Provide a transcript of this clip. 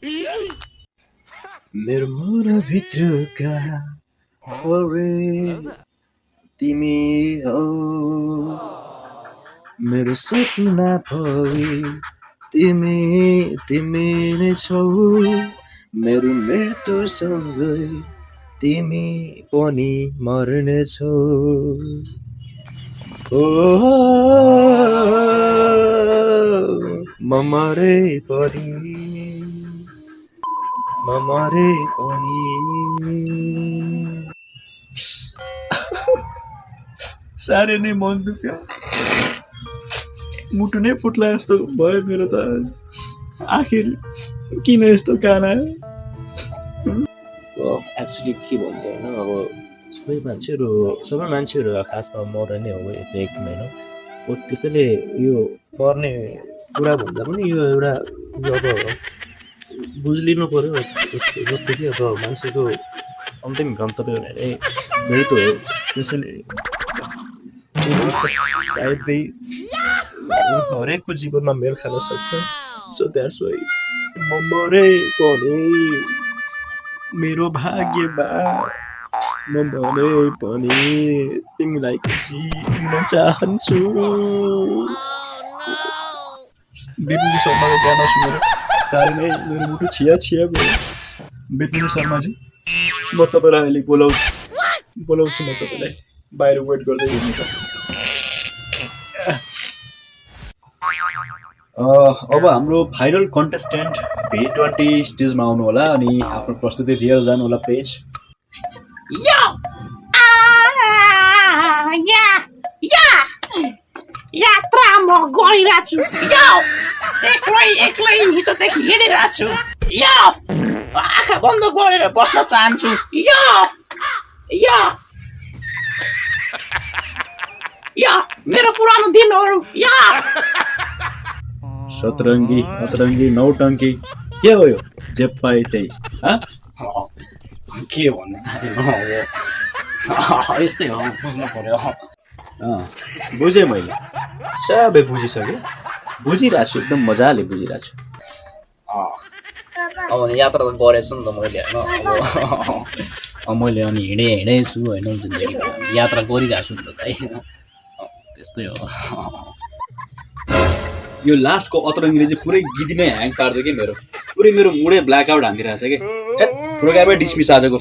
मेरो मनभित्रका हरे तिमी हो मेरो सपना भई तिमी तिमी नै छौ मेरो मृत्युसँगै तिमी पनि मर्नेछौ ओ म मरे पनि साह्रै नै मन दुख्यो मुटु नै फुट्ला जस्तो भयो मेरो त आखिर किन यस्तो गाना एक्चुअली के भन्ने होइन अब सबै मान्छेहरू खासमा मर्ने हो एकदम होइन त्यसैले यो मर्ने कुरा भन्दा पनि यो एउटा अब बुझिलिनु पर्यो जस्तो कि अब मान्छेको अन्तिम गन्तव्य भनेरै मृत्यु हो त्यसैले सायदै हरेकको जीवनमा मेल खान सक्छ सो द्याट्स वाइ म मरे पनि मेरो भाग्यमा म मरे पनि तिमीलाई खुसी दिन चाहन्छु बिपुल शर्माको गाना सुनेर साह्रै नै मेरो मुटु छिया भयो बिपुल शर्माजी म तपाईँलाई अहिले बोलाउँछु म तपाईँलाई बाहिर वेट गर्दै हिँड्नु त अब हाम्रो फाइनल कन्टेस्टेन्ट V20 स्टेजमा आउनु होला अनि आफ्नो प्रस्तुति दिएर जानु होला प्लिज यात्रा म गरिरहेको छु एक्लै हिजोदेखि हिँडिरहेको छु आँखा बन्द गरेर बस्न चाहन्छु मेरो पुरानो दिनहरू सतरङ्गी नौटङ्की के हो यो जे पाए त्यही के भन्नु यस्तै हो बुझ्नु पर्यो बुझेँ मैले सबै बुझिसकेँ बुझिरहेको छु एकदम मजाले बुझिरहेको छु अब यात्रा त गरेछु नि त मैले होइन अब मैले अनि हिँडेछु होइन जिन्दगीमा यात्रा गरिरहेको छु नि त त्यस्तै हो यो लास्टको अतरङ्गीले चाहिँ पुरै गीत नै ह्याङ पार्छ कि मेरो मुडै ब्ल्याकआउट हानिदिइरहेछ कि प्रोग्रामै डिसमिस आजको